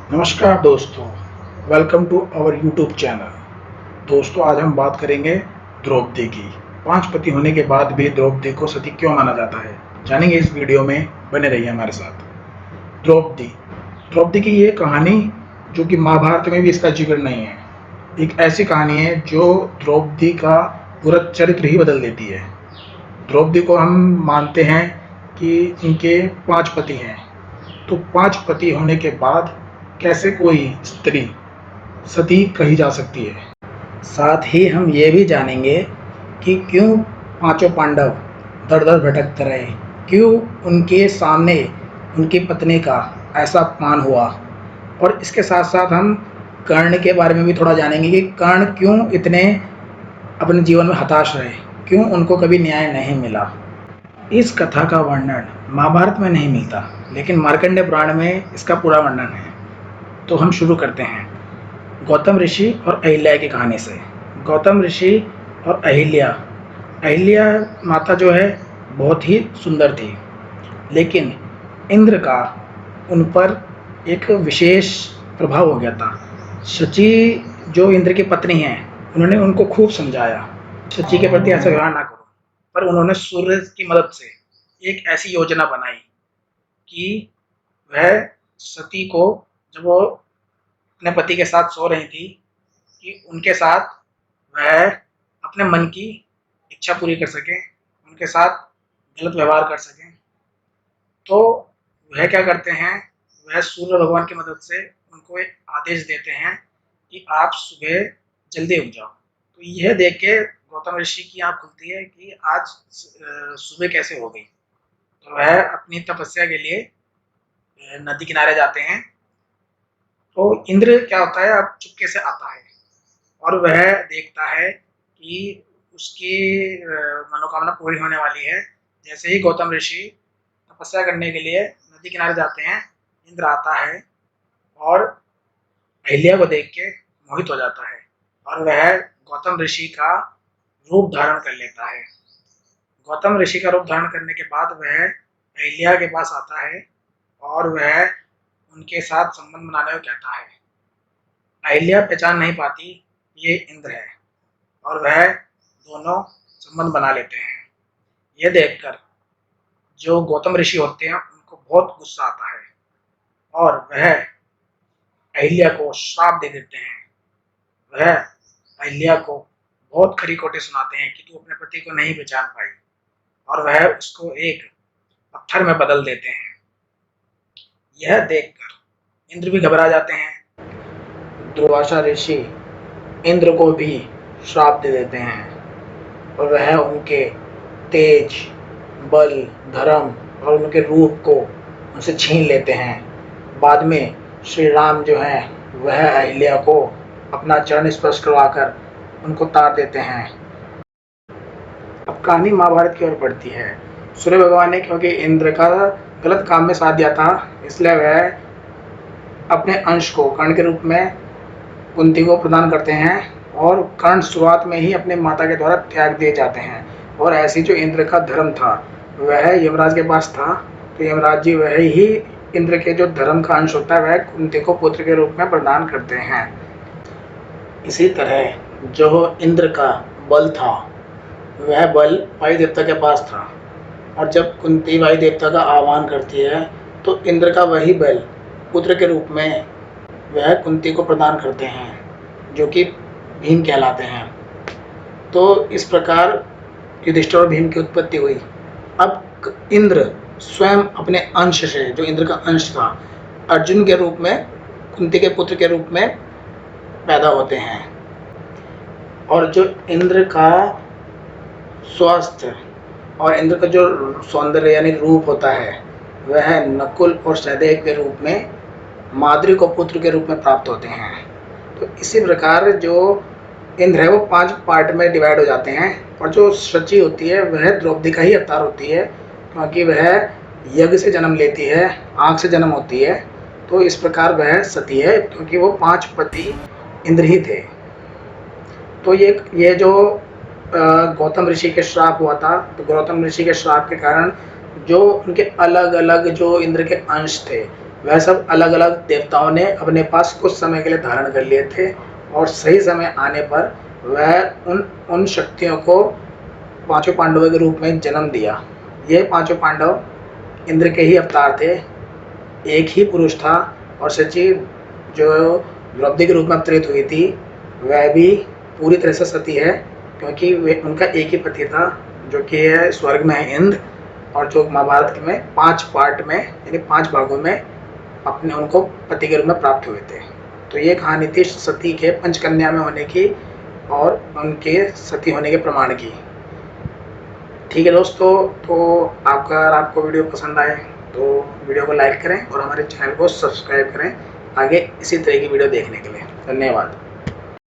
नमस्कार दोस्तों, welcome to our YouTube channel. दोस्तों, आज हम बात करेंगे द्रौपदी की। 5 पति होने के बाद भी द्रौपदी को सती क्यों माना जाता है, जानेंगे इस वीडियो में। बने रहिए हमारे साथ। द्रौपदी द्रौपदी की ये कहानी, जो कि महाभारत में भी इसका जिक्र नहीं है, एक ऐसी कहानी है जो द्रौपदी का पूरा चरित्र ही बदल देती है। द्रौपदी को हम मानते हैं कि इनके 5 पति हैं, तो 5 पति होने के बाद कैसे कोई स्त्री सती कही जा सकती है। साथ ही हम ये भी जानेंगे कि क्यों पांचों पांडव दर दर भटकते रहे, क्यों उनके सामने उनकी पत्नी का ऐसा अपमान हुआ। और इसके साथ साथ हम कर्ण के बारे में भी थोड़ा जानेंगे कि कर्ण क्यों इतने अपने जीवन में हताश रहे, क्यों उनको कभी न्याय नहीं मिला। इस कथा का वर्णन महाभारत में नहीं मिलता, लेकिन मार्कंडेय पुराण में इसका पूरा वर्णन है। तो हम शुरू करते हैं गौतम ऋषि और अहिल्या की कहानी से। गौतम ऋषि और अहिल्या अहिल्या माता जो है बहुत ही सुंदर थी, लेकिन इंद्र का उन पर एक विशेष प्रभाव हो गया था। शची जो इंद्र की पत्नी है, उन्होंने उनको खूब समझाया, शची के प्रति ऐसा व्यवहार ना करो। पर उन्होंने सूर्य की मदद से एक ऐसी योजना बनाई कि वह सती को, जब वो अपने पति के साथ सो रही थी, कि उनके साथ वह अपने मन की इच्छा पूरी कर सके, उनके साथ गलत व्यवहार कर सके। तो वह क्या करते हैं, वह सूर्य भगवान की मदद से उनको एक आदेश देते हैं कि आप सुबह जल्दी उठ जाओ। तो यह देख के गौतम ऋषि की आँख खुलती है कि आज सुबह कैसे हो गई। तो वह अपनी तपस्या के लिए नदी किनारे जाते हैं। तो इंद्र क्या होता है, अब चुपके से आता है और वह देखता है कि उसकी मनोकामना पूरी होने वाली है। जैसे ही गौतम ऋषि तपस्या करने के लिए नदी किनारे जाते हैं, इंद्र आता है और अहिल्या को देख के मोहित हो जाता है और वह गौतम ऋषि का रूप धारण कर लेता है। गौतम ऋषि का रूप धारण करने के बाद वह अहिल्या के पास आता है और वह उनके साथ संबंध बनाने को कहता है। अहिल्या पहचान नहीं पाती ये इंद्र है और वह दोनों संबंध बना लेते हैं। यह देखकर जो गौतम ऋषि होते हैं उनको बहुत गुस्सा आता है और वह अहिल्या को श्राप दे देते हैं। वह अहिल्या को बहुत खरी खोटे सुनाते हैं कि तू अपने पति को नहीं पहचान पाई, और वह उसको एक पत्थर में बदल देते हैं। यह देखकर इंद्र भी घबरा जाते हैं। दुर्वासा ऋषि इंद्र को भी श्राप दे देते हैं और वह उनके तेज, बल, धर्म और उनके रूप को उनसे छीन लेते हैं। बाद में श्री राम जो हैं वह अहिल्या को अपना चरण स्पर्श करवाकर उनको तार देते हैं। अब कहानी महाभारत की ओर बढ़ती है। सूर्य भगवान ने क्योंकि इंद्र का गलत काम में साथ दिया था, इसलिए वह अपने अंश को कर्ण के रूप में कुंती को प्रदान करते हैं और कर्ण शुरुआत में ही अपने माता के द्वारा त्याग दिए जाते हैं। और ऐसी जो इंद्र का धर्म था वह यमराज के पास था, तो यमराज जी वह ही इंद्र के जो धर्म का अंश होता है वह कुंती को पुत्र के रूप में प्रदान करते हैं। इसी तरह जो इंद्र का बल था वह बल वायु देवता के पास था, और जब कुंती वायु देवता का आह्वान करती है तो इंद्र का वही बल पुत्र के रूप में वह कुंती को प्रदान करते हैं, जो कि भीम कहलाते हैं। तो इस प्रकार युधिष्ठिर और भीम की उत्पत्ति हुई। अब इंद्र स्वयं अपने अंश से, जो इंद्र का अंश था, अर्जुन के रूप में कुंती के पुत्र के रूप में पैदा होते हैं। और जो इंद्र का स्वास्थ्य और इंद्र का जो सौंदर्य यानी रूप होता है वह नकुल और सहदेव के रूप में माद्री को पुत्र के रूप में प्राप्त होते हैं। तो इसी प्रकार जो इंद्र है वो 5 पार्ट में डिवाइड हो जाते हैं, और जो शची होती है वह द्रौपदी का ही अवतार होती है, क्योंकि वह यज्ञ से जन्म लेती है, आग से जन्म होती है। तो इस प्रकार वह सती है, क्योंकि वो 5 पति इंद्र ही थे। तो ये जो गौतम ऋषि के श्राप हुआ था, तो गौतम ऋषि के श्राप के कारण जो उनके अलग अलग जो इंद्र के अंश थे वह सब अलग अलग देवताओं ने अपने पास कुछ समय के लिए धारण कर लिए थे और सही समय आने पर वह उन शक्तियों को पांचों पांडवों के रूप में जन्म दिया। ये पांचों पांडव इंद्र के ही अवतार थे। एक ही पुरुष था और सची जो द्रौपदी के रूप में अवतरित हुई थी वह भी पूरी तरह से सती है, क्योंकि वे उनका एक ही पति था जो कि है स्वर्ग में है इंद्र, और जो महाभारत में 5 पार्ट में यानी 5 भागों में अपने उनको पति के रूप में प्राप्त हुए थे। तो ये कहानी थी सती के पंचकन्या में होने की और उनके सती होने के प्रमाण की। ठीक है दोस्तों, तो अगर आपको वीडियो पसंद आए तो वीडियो को लाइक करें और हमारे चैनल को सब्सक्राइब करें आगे इसी तरह की वीडियो देखने के लिए। धन्यवाद।